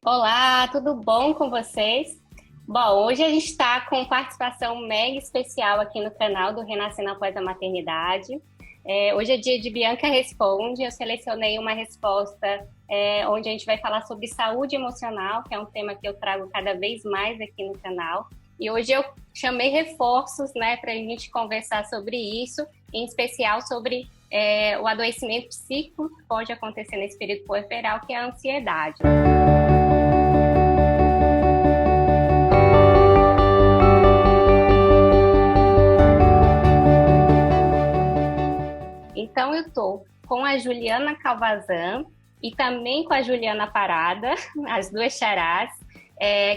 Olá, tudo bom com vocês? Bom, hoje a gente está com participação mega especial aqui no canal do Renascendo Após a Maternidade. Hoje é dia de Bianca Responde. Eu selecionei uma resposta onde a gente vai falar sobre saúde emocional, que é um tema que eu trago cada vez mais aqui no canal. E hoje eu chamei reforços, né, para a gente conversar sobre isso, em especial sobre o adoecimento psíquico que pode acontecer nesse período puerperal, que é a ansiedade. Então, eu estou com a Juliana Calvazan e também com a Juliana Parada, as duas xarás,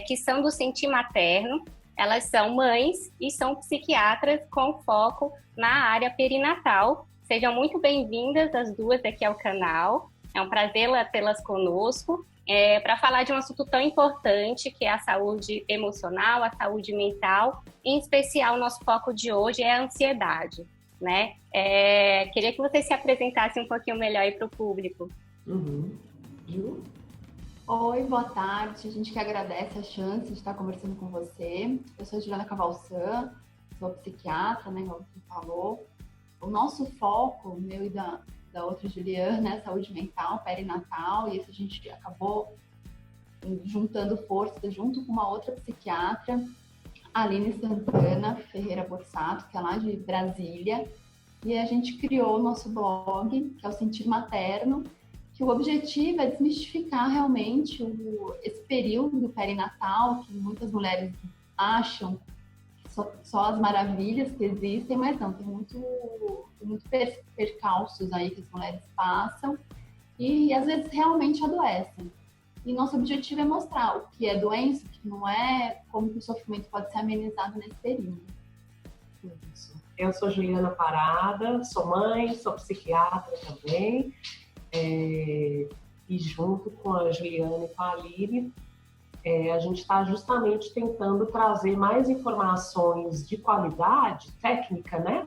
que são do Sentir Materno. Elas são mães e são psiquiatras com foco na área perinatal. Sejam muito bem-vindas as duas aqui ao canal. É um prazer tê-las conosco para falar de um assunto tão importante que é a saúde emocional, a saúde mental. Em especial, o nosso foco de hoje é a ansiedade, né? Queria que vocês se apresentassem um pouquinho melhor aí para o público. Ju? Oi, boa tarde. A gente que agradece a chance de estar conversando com você. Eu sou a Juliana Cavalçan, sou psiquiatra, né, como você falou. O nosso foco, o meu e da outra Juliana, é saúde mental, perinatal, e isso a gente acabou juntando forças junto com uma outra psiquiatra, Aline Santana Ferreira Borsato, que é lá de Brasília, e a gente criou o nosso blog, que é o Sentir Materno, que o objetivo é desmistificar realmente esse período perinatal, que muitas mulheres acham só as maravilhas que existem, mas não, tem muito percalços aí que as mulheres passam e às vezes realmente adoecem. E nosso objetivo é mostrar o que é doença, o que não é, como que o sofrimento pode ser amenizado nesse período. Isso. Eu sou Juliana Parada, sou mãe, sou psiquiatra também, e junto com a Juliana e com a Aline, a gente está justamente tentando trazer mais informações de qualidade técnica, né?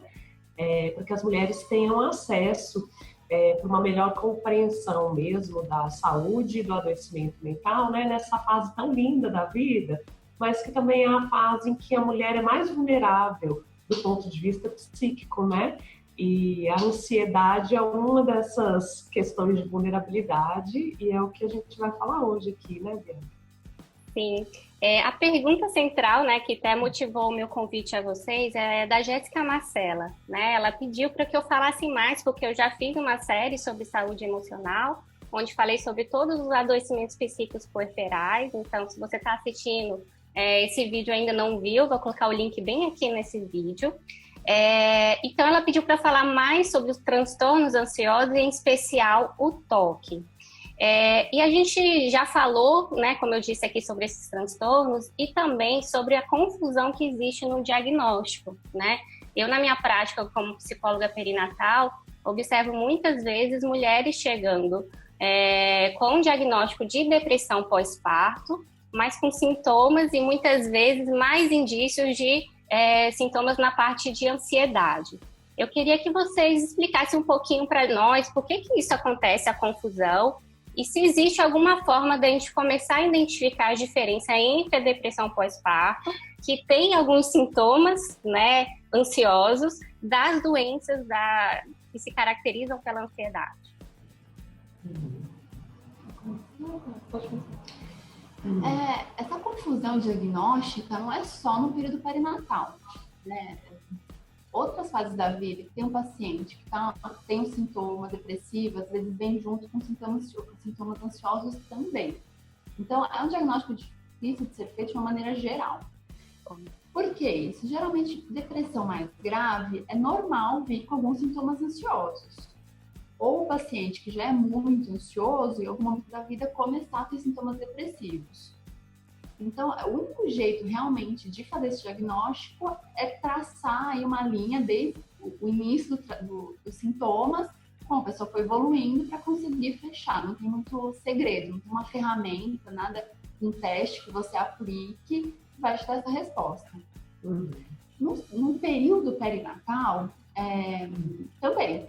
Para que as mulheres tenham acesso para uma melhor compreensão mesmo da saúde e do adoecimento mental, né? Nessa fase tão linda da vida, mas que também é a fase em que a mulher é mais vulnerável do ponto de vista psíquico, né? E a ansiedade é uma dessas questões de vulnerabilidade e é o que a gente vai falar hoje aqui, né, Bianca? Sim. A pergunta central, né, que até motivou o meu convite a vocês, é da Jéssica Marcela, né? Ela pediu para que eu falasse mais, porque eu já fiz uma série sobre saúde emocional, onde falei sobre todos os adoecimentos psíquicos puerperais. Então, se você está assistindo esse vídeo e ainda não viu, vou colocar o link bem aqui nesse vídeo. Então, ela pediu para falar mais sobre os transtornos ansiosos, em especial o TOC. E a gente já falou, né, como eu disse aqui, sobre esses transtornos e também sobre a confusão que existe no diagnóstico, né? Eu, na minha prática como psicóloga perinatal, observo muitas vezes mulheres chegando com um diagnóstico de depressão pós-parto, mas com sintomas e muitas vezes mais indícios de sintomas na parte de ansiedade. Eu queria que vocês explicassem um pouquinho para nós por que isso acontece, a confusão, e se existe alguma forma da gente começar a identificar a diferença entre a depressão pós-parto, que tem alguns sintomas, né, ansiosos, das doenças que se caracterizam pela ansiedade. Essa confusão diagnóstica não é só no período perinatal, né? Outras fases da vida, que tem um paciente que tem um sintoma depressivo, às vezes vem junto com sintomas ansiosos também. Então, é um diagnóstico difícil de ser feito de uma maneira geral. Por que isso? Geralmente, depressão mais grave é normal vir com alguns sintomas ansiosos. Ou o paciente que já é muito ansioso, em algum momento da vida, começar a ter sintomas depressivos. Então, o único jeito realmente de fazer esse diagnóstico é traçar aí uma linha desde o início dos sintomas, como a pessoa foi evoluindo para conseguir fechar. Não tem muito segredo, não tem uma ferramenta, nada, um teste que você aplique que vai te dar essa resposta. No período perinatal, também,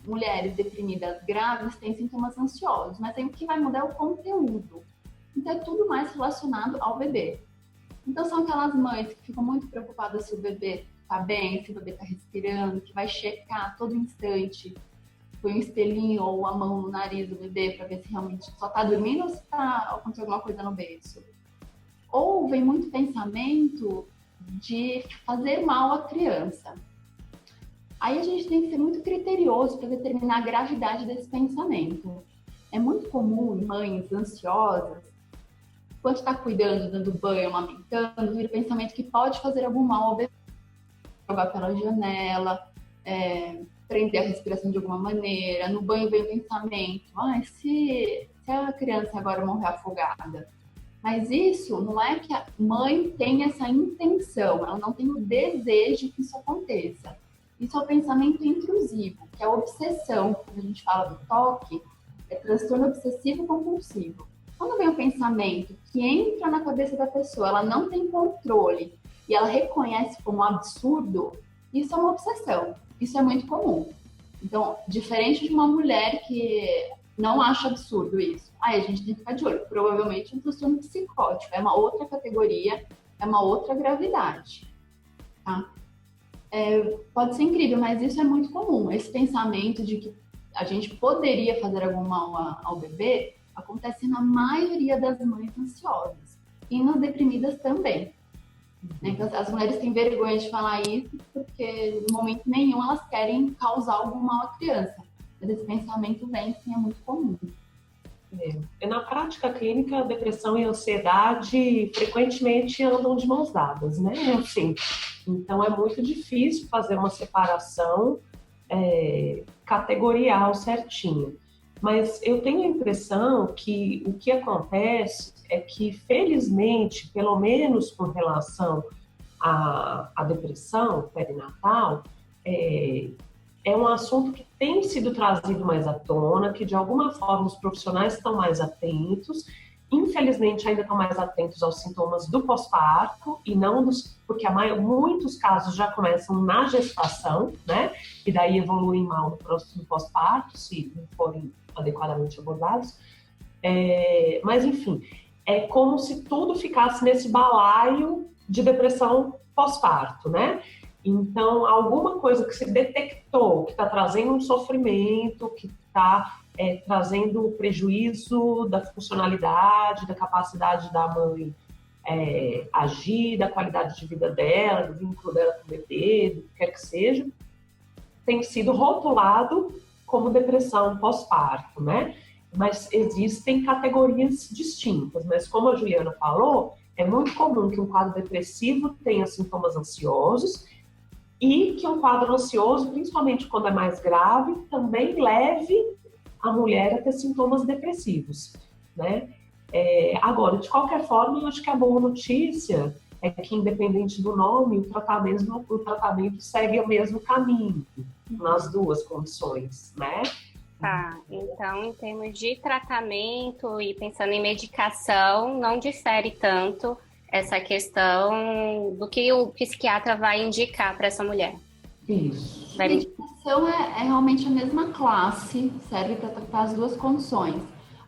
mulheres deprimidas grávidas têm sintomas ansiosos, mas aí o que vai mudar é o conteúdo. Então é tudo mais relacionado ao bebê. Então são aquelas mães que ficam muito preocupadas se o bebê está bem, se o bebê está respirando, que vai checar a todo instante, põe um espelhinho ou a mão no nariz do bebê para ver se realmente só está dormindo ou se está acontecendo alguma coisa no berço. Ou vem muito pensamento de fazer mal à criança. Aí a gente tem que ser muito criterioso para determinar a gravidade desse pensamento. É muito comum mães ansiosas, enquanto está cuidando, dando banho, amamentando, vir o pensamento que pode fazer algum mal ao bebê. Jogar pela janela, prender a respiração de alguma maneira. No banho vem o pensamento, se a criança agora morrer afogada. Mas isso não é que a mãe tem essa intenção, ela não tem o desejo que isso aconteça. Isso é o pensamento intrusivo, que é a obsessão, quando a gente fala do toque, é transtorno obsessivo compulsivo. Quando vem o pensamento que entra na cabeça da pessoa, ela não tem controle e ela reconhece como absurdo, isso é uma obsessão. Isso é muito comum. Então, diferente de uma mulher que não acha absurdo isso, aí a gente tem que ficar de olho. Provavelmente é um transtorno psicótico, é uma outra categoria, é uma outra gravidade. Tá? Pode ser incrível, mas isso é muito comum. Esse pensamento de que a gente poderia fazer algum mal ao bebê acontece na maioria das mães ansiosas e nas deprimidas também. Então, as mulheres têm vergonha de falar isso porque, no momento nenhum, elas querem causar algum mal à criança. Mas esse pensamento vem, sim, é muito comum. Na prática clínica, a depressão e a ansiedade frequentemente andam de mãos dadas, né? Assim, então, é muito difícil fazer uma separação categorial certinha. Mas eu tenho a impressão que o que acontece é que, felizmente, pelo menos com relação à depressão perinatal, é um assunto que tem sido trazido mais à tona, que de alguma forma os profissionais estão mais atentos. Infelizmente, ainda estão mais atentos aos sintomas do pós-parto e não porque muitos casos já começam na gestação, né? E daí evoluem mal no pós-parto, se não forem adequadamente abordados. Mas, enfim, é como se tudo ficasse nesse balaio de depressão pós-parto, né? Então, alguma coisa que se detectou, que está trazendo um sofrimento, que está trazendo prejuízo da funcionalidade, da capacidade da mãe agir, da qualidade de vida dela, do vínculo dela com o bebê, do que quer que seja, tem sido rotulado como depressão pós-parto, né? Mas existem categorias distintas. Mas como a Juliana falou, é muito comum que um quadro depressivo tenha sintomas ansiosos e que um quadro ansioso, principalmente quando é mais grave, também leve a mulher a ter sintomas depressivos, né? Agora, de qualquer forma, eu acho que a boa notícia é que, independente do nome, o tratamento segue o mesmo caminho nas duas condições, né? Tá, então, em termos de tratamento e pensando em medicação, não difere tanto essa questão do que o psiquiatra vai indicar para essa mulher. Isso. A medicação é realmente a mesma classe, serve para tratar as duas condições.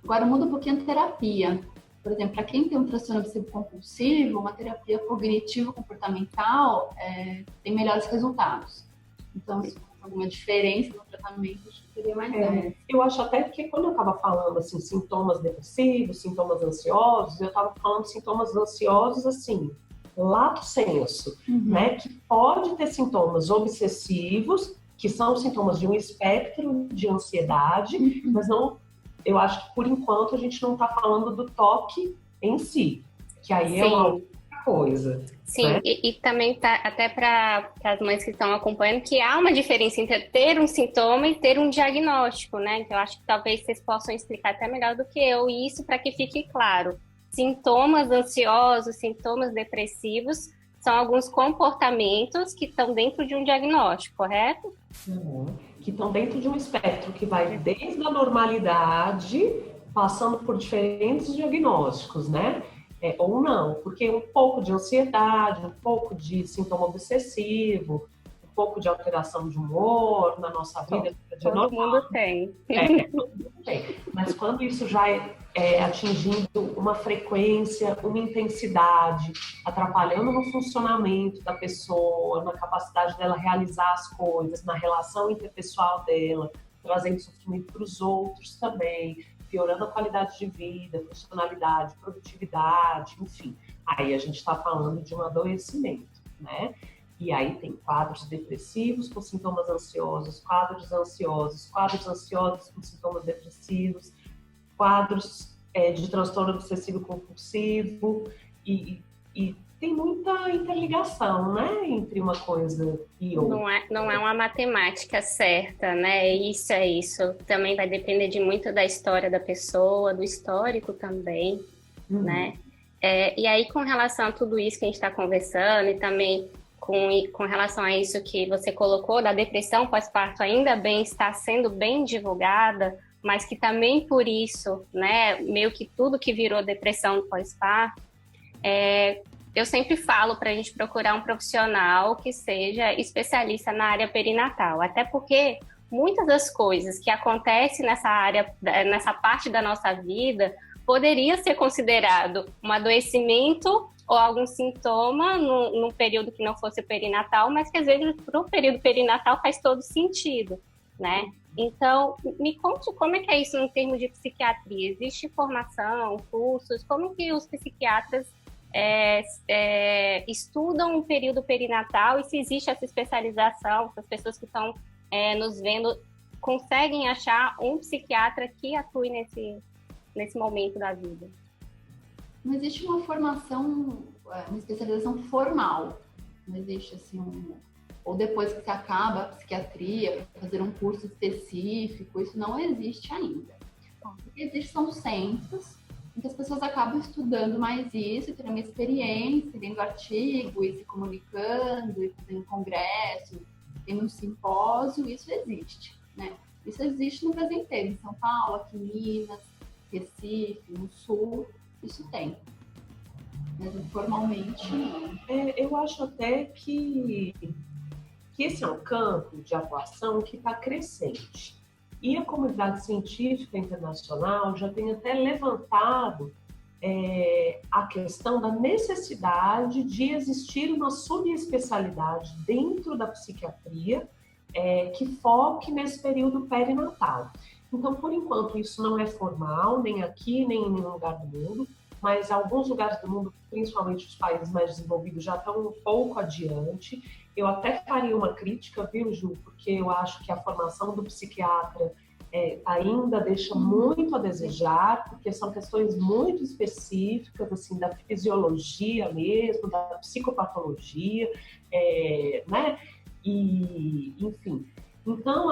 Agora muda um pouquinho a terapia. Por exemplo, para quem tem um transtorno obsessivo-compulsivo, uma terapia cognitivo-comportamental tem melhores resultados. Então, se alguma diferença no tratamento, acho que seria mais grave. Eu acho até que quando eu estava falando assim, sintomas depressivos, sintomas ansiosos, eu estava falando sintomas ansiosos assim, lato sensu, né? Que pode ter sintomas obsessivos, que são sintomas de um espectro de ansiedade, mas não, eu acho que por enquanto a gente não está falando do toque em si, que aí é uma outra coisa. Sim, né? e também tá até para as mães que estão acompanhando que há uma diferença entre ter um sintoma e ter um diagnóstico, né? Então, eu acho que talvez vocês possam explicar até melhor do que eu, e isso para que fique claro. Sintomas ansiosos, sintomas depressivos são alguns comportamentos que estão dentro de um diagnóstico, correto? Que estão dentro de um espectro que vai desde a normalidade, passando por diferentes diagnósticos, né? Ou não, porque um pouco de ansiedade, um pouco de sintoma obsessivo, um pouco de alteração de humor na nossa vida. Todo mundo tem. Todo mundo tem. Mas quando isso já é atingindo uma frequência, uma intensidade, atrapalhando no funcionamento da pessoa, na capacidade dela realizar as coisas, na relação interpessoal dela, trazendo sofrimento para os outros também, piorando a qualidade de vida, funcionalidade, produtividade, enfim. Aí a gente está falando de um adoecimento, né? E aí tem quadros depressivos com sintomas ansiosos, quadros ansiosos com sintomas depressivos, quadros de transtorno obsessivo compulsivo e tem muita interligação, né, entre uma coisa e outra. Não é uma matemática certa, né? Isso é isso. Também vai depender de muito da história da pessoa, do histórico também, né? E aí, com relação a tudo isso que a gente está conversando e também com relação a isso que você colocou, da depressão pós-parto, ainda bem está sendo bem divulgada, mas que também por isso, né, meio que tudo que virou depressão pós-parto, eu sempre falo para a gente procurar um profissional que seja especialista na área perinatal, até porque muitas das coisas que acontecem nessa área, nessa parte da nossa vida, poderia ser considerado um adoecimento ou algum sintoma num período que não fosse perinatal, mas que às vezes para o período perinatal faz todo sentido, né? Então, me conte como é que é isso em termos de psiquiatria. Existe formação, cursos? Como que os psiquiatras estudam o período perinatal e se existe essa especialização, se as pessoas que estão nos vendo conseguem achar um psiquiatra que atue nesse momento da vida? Não existe uma formação, uma especialização formal. Não existe assim ou depois que você acaba a psiquiatria, para fazer um curso específico, isso não existe ainda. O que existe são centros em que as pessoas acabam estudando mais isso, tendo uma experiência, lendo artigo e se comunicando, e fazendo congresso, tendo um simpósio, isso existe, né? Isso existe no Brasil inteiro, em São Paulo, aqui em Minas, Recife, no Sul, isso tem. Mas informalmente, não. Eu acho até que esse é um campo de atuação que está crescente. E a comunidade científica internacional já tem até levantado a questão da necessidade de existir uma subespecialidade dentro da psiquiatria que foque nesse período perinatal. Então, por enquanto, isso não é formal, nem aqui, nem em nenhum lugar do mundo, mas alguns lugares do mundo, principalmente os países mais desenvolvidos, já estão um pouco adiante. Eu até faria uma crítica, viu, Ju? Porque eu acho que a formação do psiquiatra ainda deixa muito a desejar, porque são questões muito específicas, assim, da fisiologia mesmo, da psicopatologia, né? E, enfim. Então,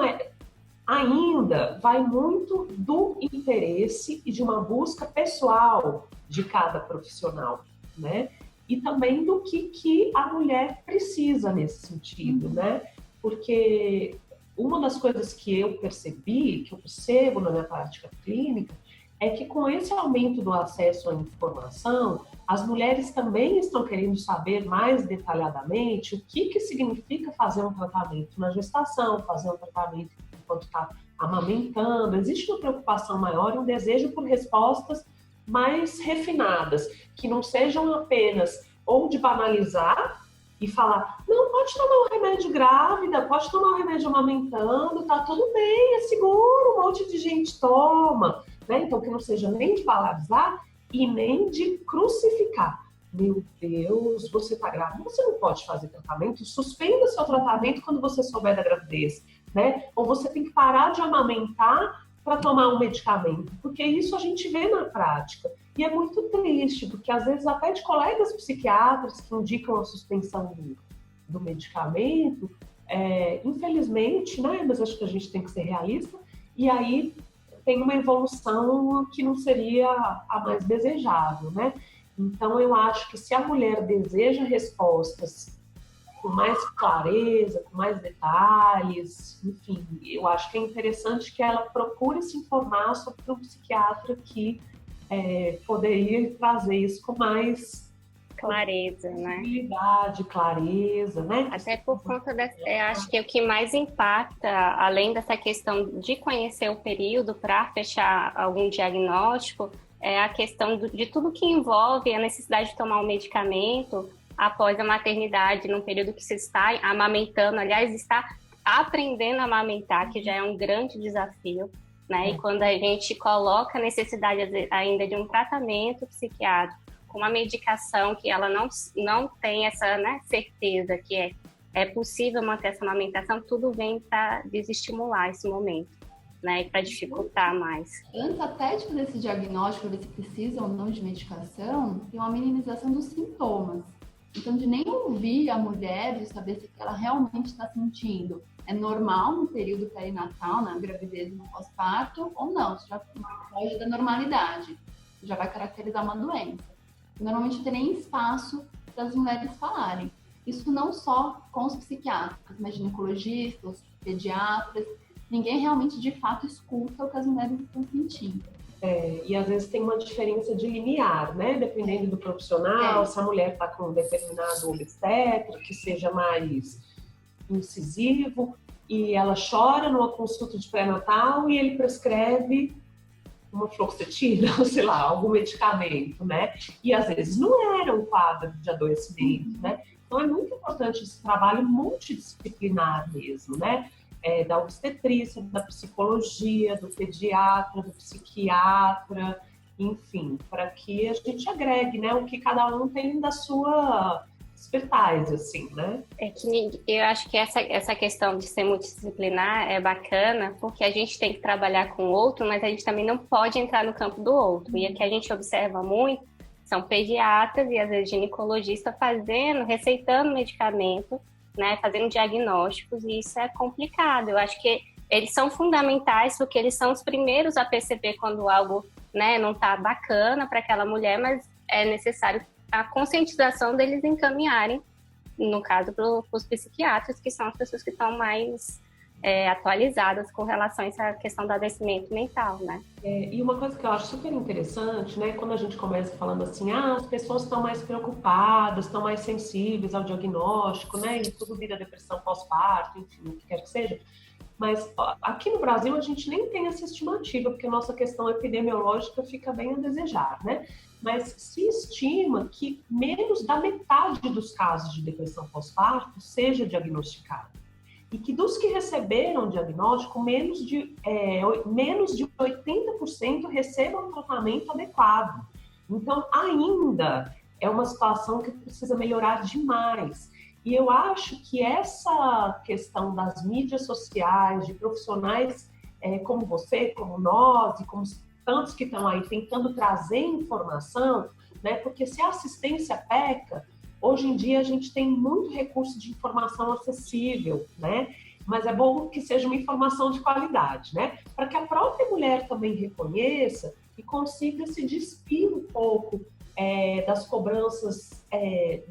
ainda vai muito do interesse e de uma busca pessoal de cada profissional, né? E também do que a mulher precisa nesse sentido, né? Porque uma das coisas que eu percebo na minha prática clínica, é que com esse aumento do acesso à informação, as mulheres também estão querendo saber mais detalhadamente o que significa fazer um tratamento na gestação, fazer um tratamento enquanto está amamentando. Existe uma preocupação maior e um desejo por respostas mais refinadas, que não sejam apenas ou de banalizar e falar, não, pode tomar um remédio grávida, pode tomar um remédio amamentando, tá tudo bem, é seguro, um monte de gente toma, né? Então que não seja nem de banalizar e nem de crucificar. Meu Deus, você tá grávida, você não pode fazer tratamento, suspenda seu tratamento quando você souber da gravidez, né? Ou você tem que parar de amamentar para tomar um medicamento, porque isso a gente vê na prática. E é muito triste, porque às vezes até de colegas psiquiatras que indicam a suspensão do medicamento, infelizmente, né? Mas acho que a gente tem que ser realista, e aí tem uma evolução que não seria a mais desejável, né? Então eu acho que se a mulher deseja respostas com mais clareza, com mais detalhes, enfim, eu acho que é interessante que ela procure se informar sobre um psiquiatra que poderia trazer isso com mais clareza, né? Possibilidade, clareza, né? Até por conta acho que o que mais impacta, além dessa questão de conhecer o período para fechar algum diagnóstico, é a questão de tudo que envolve a necessidade de tomar um medicamento após a maternidade, num período que se está amamentando, aliás, está aprendendo a amamentar, que já é um grande desafio, né? E quando a gente coloca a necessidade ainda de um tratamento psiquiátrico, com uma medicação que ela não tem essa, né, certeza que é possível manter essa amamentação, tudo vem para desestimular esse momento, né, e para dificultar mais. Antes até de fazer esse diagnóstico, ver se precisa ou não de medicação, tem uma minimização dos sintomas. Então, de nem ouvir a mulher, de saber se ela realmente está sentindo é normal no período perinatal, na gravidez e no pós-parto, ou não, isso já foge da normalidade, já vai caracterizar uma doença. Normalmente não tem nem espaço para as mulheres falarem. Isso não só com os psiquiatras, mas ginecologistas, pediatras, ninguém realmente de fato escuta o que as mulheres estão sentindo. E às vezes tem uma diferença de limiar, né? Dependendo do profissional, se a mulher está com um determinado obstetra, que seja mais incisivo, e ela chora numa consulta de pré-natal e ele prescreve uma fluoxetina, ou sei lá, algum medicamento, né? E às vezes não era um quadro de adoecimento, né? Então é muito importante esse trabalho multidisciplinar mesmo, né? Da obstetrícia, da psicologia, do pediatra, do psiquiatra, enfim, para que a gente agregue, né? O que cada um tem da sua expertise, assim, né? Eu acho que essa questão de ser multidisciplinar é bacana, porque a gente tem que trabalhar com o outro, mas a gente também não pode entrar no campo do outro. E o que a gente observa muito são pediatras e às vezes ginecologistas receitando medicamento, né, fazendo diagnósticos, e isso é complicado. Eu acho que eles são fundamentais porque eles são os primeiros a perceber quando algo, né, não está bacana para aquela mulher, mas é necessário a conscientização deles encaminharem, no caso, para os psiquiatras, que são as pessoas que estão mais atualizadas com relação a essa questão do adoecimento mental, né? E uma coisa que eu acho super interessante, né, quando a gente começa falando assim, as pessoas estão mais preocupadas, estão mais sensíveis ao diagnóstico, né, e tudo vira depressão pós-parto, enfim, o que quer que seja. Mas aqui no Brasil a gente nem tem essa estimativa, porque a nossa questão epidemiológica fica bem a desejar, né? Mas se estima que menos da metade dos casos de depressão pós-parto seja diagnosticado. E que dos que receberam diagnóstico, menos de 80% recebam um tratamento adequado. Então, ainda é uma situação que precisa melhorar demais. E eu acho que essa questão das mídias sociais, de profissionais como você, como nós, e como tantos que estão aí tentando trazer informação, né? Porque se a assistência peca, hoje em dia a gente tem muito recurso de informação acessível, né? Mas é bom que seja uma informação de qualidade, né? Para que a própria mulher também reconheça e consiga se despir um pouco das cobranças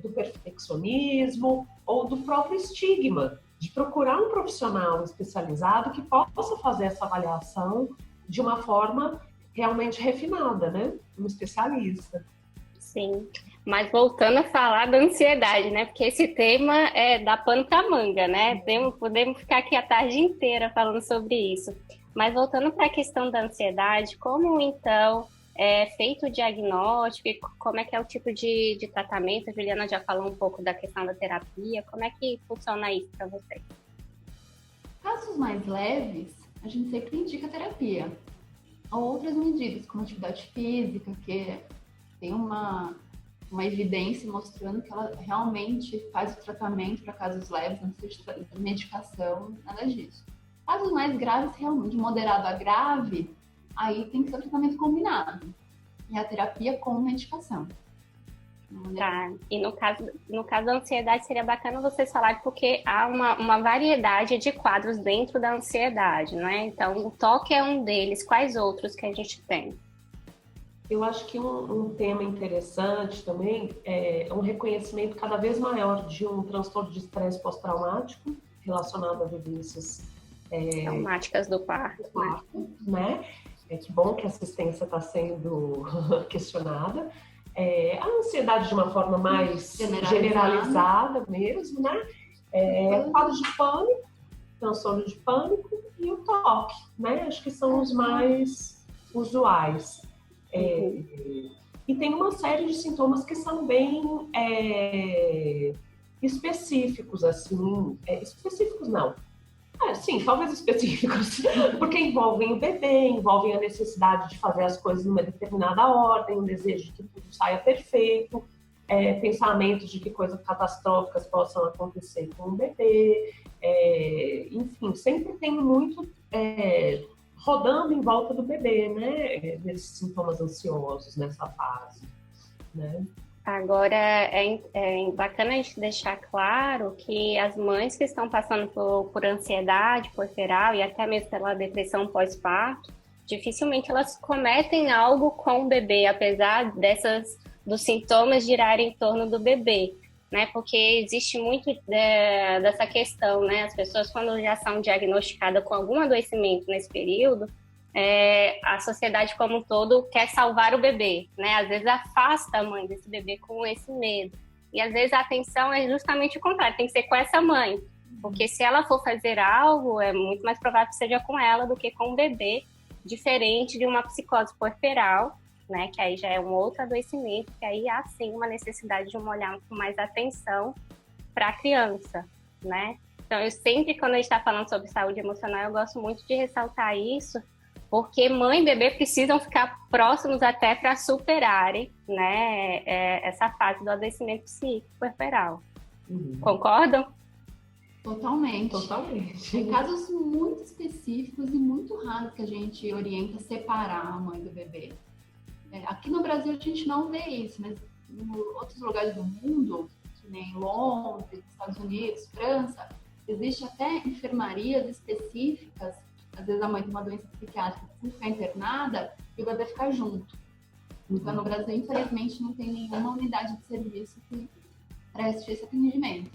do perfeccionismo ou do próprio estigma, de procurar um profissional especializado que possa fazer essa avaliação de uma forma realmente refinada, né? Um especialista. Sim, mas voltando a falar da ansiedade, né? Porque esse tema dá pano para manga, né? Podemos ficar aqui a tarde inteira falando sobre isso. Mas voltando para a questão da ansiedade, como então é feito o diagnóstico e como é que é o tipo de tratamento? A Juliana já falou um pouco da questão da terapia. Como é que funciona isso para vocês? Casos mais leves, a gente sempre indica terapia. Ou outras medidas, como atividade física, que tem uma evidência mostrando que ela realmente faz o tratamento para casos leves, não precisa de medicação, nada disso. Casos mais graves, realmente, de moderado a grave, aí tem que ser o tratamento combinado. E a terapia com medicação. Tá, e no caso da ansiedade seria bacana vocês falarem, porque há uma variedade de quadros dentro da ansiedade, né? Então, o toque é um deles. Quais outros que a gente tem? Eu acho que um tema interessante também é um reconhecimento cada vez maior de um transtorno de estresse pós-traumático relacionado a vivências traumáticas do parto, né? Que bom que a assistência está sendo questionada. A ansiedade de uma forma mais generalizada mesmo, né? Quadro de pânico, transtorno de pânico e o toque, né? Acho que são os mais usuais. E tem uma série de sintomas que são bem específicos, assim. Específicos não. Sim, talvez específicos, porque envolvem o bebê, envolvem a necessidade de fazer as coisas numa determinada ordem, o desejo de que tudo saia perfeito, pensamentos de que coisas catastróficas possam acontecer com o bebê, enfim, sempre tem muito rodando em volta do bebê, né, desses sintomas ansiosos nessa fase, né? Agora, é bacana a gente deixar claro que as mães que estão passando por ansiedade puerperal e até mesmo pela depressão pós-parto, dificilmente elas cometem algo com o bebê, apesar dos sintomas girarem em torno do bebê, né? Porque existe muito dessa questão, né? As pessoas, quando já são diagnosticadas com algum adoecimento nesse período, a sociedade como um todo quer salvar o bebê, né? Às vezes afasta a mãe desse bebê com esse medo. E às vezes a atenção é justamente o contrário, tem que ser com essa mãe. Porque se ela for fazer algo, é muito mais provável que seja com ela do que com o bebê, diferente de uma psicose puerperal, né? Que aí já é um outro adoecimento, que aí há sim uma necessidade de um olhar com mais atenção para a criança, né? Então eu sempre, quando a gente está falando sobre saúde emocional, eu gosto muito de ressaltar isso, porque mãe e bebê precisam ficar próximos até para superarem, né, essa fase do adoecimento psíquico puerperal. Concordam? Totalmente. Tem casos muito específicos e muito raros que a gente orienta separar a mãe do bebê. Aqui no Brasil a gente não vê isso, mas em outros lugares do mundo, que nem Londres, Estados Unidos, França, existe até enfermarias específicas. Às vezes a mãe tem uma doença psiquiátrica, precisa ficar internada e o bebê ficar junto. Então, no Brasil, infelizmente, não tem nenhuma unidade de serviço que preste esse atendimento.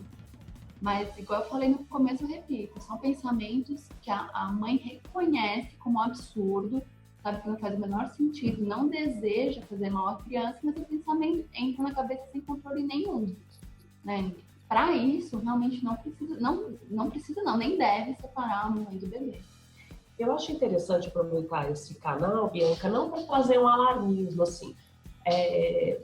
Mas, igual eu falei no começo, eu repito, são pensamentos que a mãe reconhece como absurdo, sabe que não faz o menor sentido, não deseja fazer mal à criança, mas o pensamento entra na cabeça sem controle nenhum, né? Para isso, realmente não precisa, nem deve separar a mãe do bebê. Eu acho interessante aproveitar esse canal, Bianca, não para trazer um alarmismo, assim,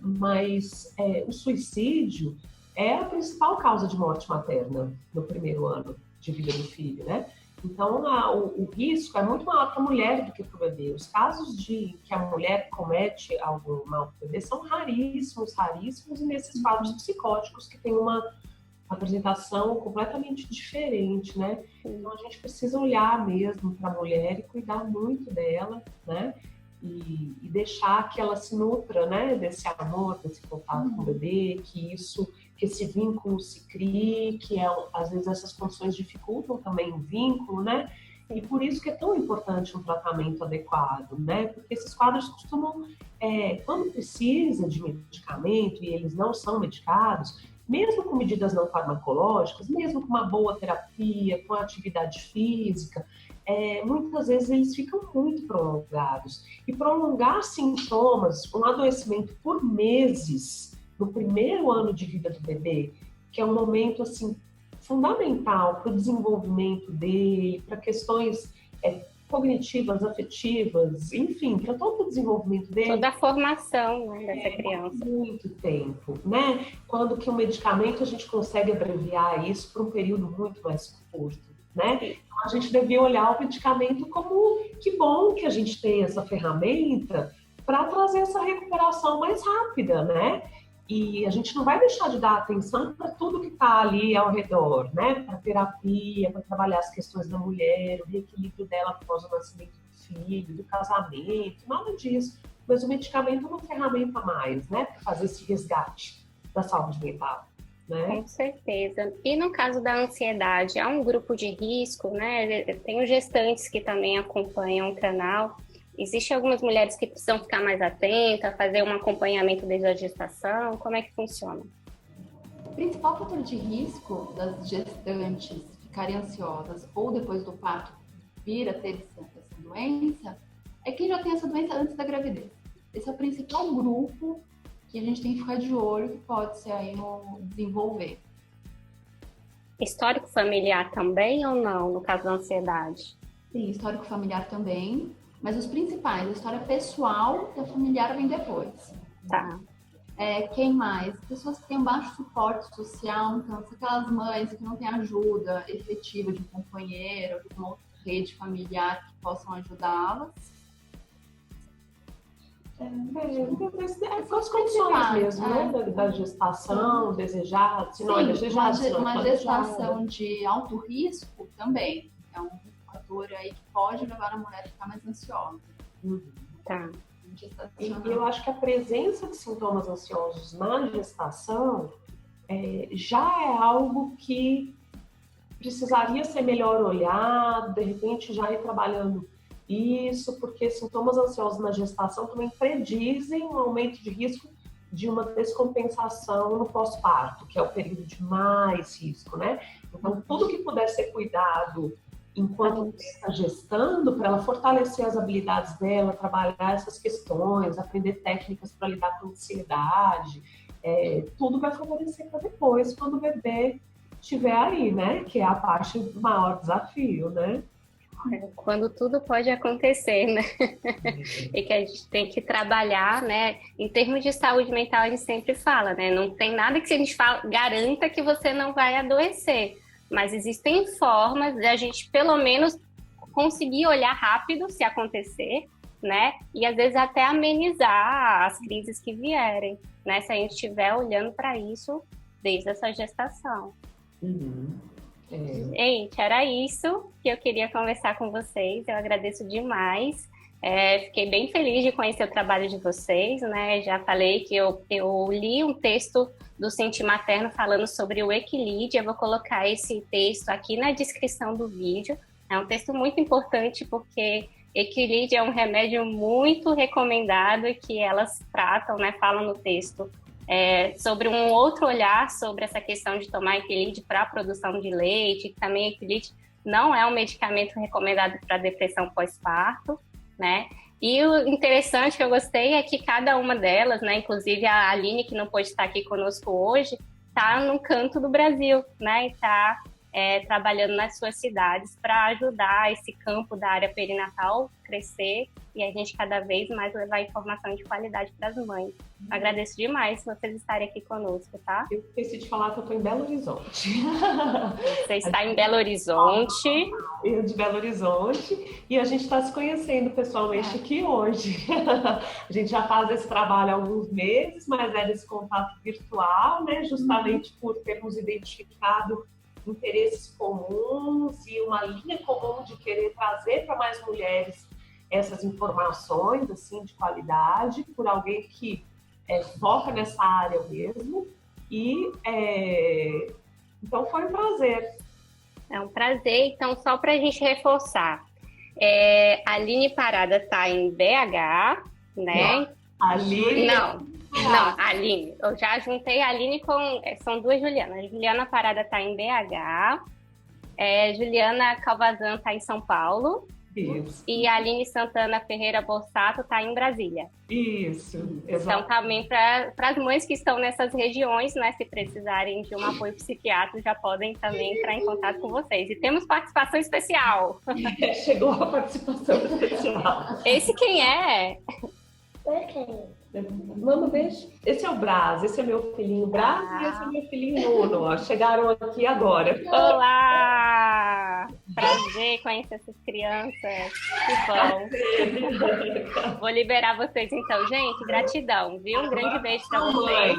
mas o suicídio é a principal causa de morte materna no primeiro ano de vida do filho, né? Então, o risco é muito maior para a mulher do que para o bebê. Os casos de que a mulher comete algum mal para o bebê são raríssimos, e nesses quadros psicóticos que tem uma apresentação completamente diferente, né? Então a gente precisa olhar mesmo para a mulher e cuidar muito dela, né? E deixar que ela se nutra, né? Desse amor, desse contato com o bebê, que esse vínculo se crie, às vezes essas condições dificultam também o vínculo, né? E por isso que é tão importante um tratamento adequado, né? Porque esses quadros costumam, quando precisa de medicamento e eles não são medicados, mesmo com medidas não farmacológicas, mesmo com uma boa terapia, com atividade física, muitas vezes eles ficam muito prolongados. E prolongar sintomas, um adoecimento por meses, no primeiro ano de vida do bebê, que é um momento assim, fundamental para o desenvolvimento dele, para questões cognitivas, afetivas, enfim, para todo o desenvolvimento dele. Toda a formação, né, dessa criança. Muito tempo, né? Quando que o medicamento a gente consegue abreviar isso para um período muito mais curto, né? Então, a gente devia olhar o medicamento como que bom que a gente tem essa ferramenta para trazer essa recuperação mais rápida, né? E a gente não vai deixar de dar atenção para tudo que está ali ao redor, né? Para terapia, para trabalhar as questões da mulher, o reequilíbrio dela após o nascimento do filho, do casamento, nada disso. Mas o medicamento é uma ferramenta a mais, né? Para fazer esse resgate da saúde mental, né? Com certeza. E no caso da ansiedade, há um grupo de risco, né? Tem os gestantes que também acompanham o canal. Existem algumas mulheres que precisam ficar mais atentas, fazer um acompanhamento desde a gestação? Como é que funciona? O principal fator de risco das gestantes ficarem ansiosas ou depois do parto vir a ter essa doença é quem já tem essa doença antes da gravidez. Esse é o principal grupo que a gente tem que ficar de olho, que pode ser aí no desenvolver. Histórico familiar também ou não, no caso da ansiedade? Sim, histórico familiar também, mas os principais, a história pessoal e a familiar vem depois. Tá. Quem mais? Pessoas que têm um baixo suporte social, então, aquelas mães que não têm ajuda efetiva de um companheiro, de uma outra rede familiar que possam ajudá-las. São as condições mesmo, né? Da gestação, desejada, se não é desejada, se não é uma gestação de alto risco também. É um fator aí que pode levar a mulher a ficar mais ansiosa. Tá. E eu acho que a presença de sintomas ansiosos na gestação já é algo que precisaria ser melhor olhado, de repente já ir trabalhando isso, porque sintomas ansiosos na gestação também predizem um aumento de risco de uma descompensação no pós-parto, que é o período de mais risco, né? Então, tudo que puder ser cuidado enquanto está gestando, para ela fortalecer as habilidades dela, trabalhar essas questões, aprender técnicas para lidar com ansiedade, tudo vai favorecer para depois, quando o bebê estiver aí, né? Que é a parte do maior desafio, né? Quando tudo pode acontecer, né? E que a gente tem que trabalhar, né? Em termos de saúde mental, a gente sempre fala, né? Não tem nada que a gente garanta que você não vai adoecer. Mas existem formas de a gente, pelo menos, conseguir olhar rápido se acontecer, né? E, às vezes, até amenizar as crises que vierem, né? Se a gente estiver olhando para isso desde essa gestação. Gente, era isso que eu queria conversar com vocês. Eu agradeço demais. Fiquei bem feliz de conhecer o trabalho de vocês, né? Já falei que eu li um texto do Sentir Materno falando sobre o equilíbrio. Eu vou colocar esse texto aqui na descrição do vídeo. É um texto muito importante porque equilíbrio é um remédio muito recomendado e que elas tratam, né? Falam no texto sobre um outro olhar sobre essa questão de tomar equilíbrio para a produção de leite. Que também equilíbrio não é um medicamento recomendado para depressão pós-parto, né? E o interessante que eu gostei é que cada uma delas, né, inclusive a Aline, que não pôde estar aqui conosco hoje, está num canto do Brasil, né, e está trabalhando nas suas cidades para ajudar esse campo da área perinatal crescer e a gente cada vez mais levar informação de qualidade para as mães. Agradeço demais vocês estarem aqui conosco, tá? Eu esqueci de falar que eu estou em Belo Horizonte. Você está em Belo Horizonte. Eu de Belo Horizonte. E a gente está se conhecendo pessoalmente aqui hoje. A gente já faz esse trabalho há alguns meses, mas desse contato virtual, né? Justamente por termos identificado interesses comuns e uma linha comum de querer trazer para mais mulheres essas informações assim de qualidade por alguém que foca nessa área mesmo e então foi um prazer. É um prazer. Então, só para a gente reforçar, a Aline Parada está em BH, né? Aline? Não, Aline. Eu já juntei a Aline com... São duas Julianas. Juliana Parada está em BH. Juliana Calvazan está em São Paulo. Isso. E a Aline Santana Ferreira Borsato está em Brasília. Isso, exato. Então, também para as mães que estão nessas regiões, né, se precisarem de um apoio psiquiátrico, já podem também entrar em contato com vocês. E temos participação especial. Chegou a participação especial. Esse quem é? Manda um beijo. Esse é o Brás, esse é meu filhinho Brás e esse é meu filhinho Nuno. Ó, chegaram aqui agora. Olá! Prazer conhecer essas crianças. Que bom. Vou liberar vocês então, gente. Gratidão, viu? Um grande beijo para vocês.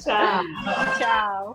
Tchau. Tchau.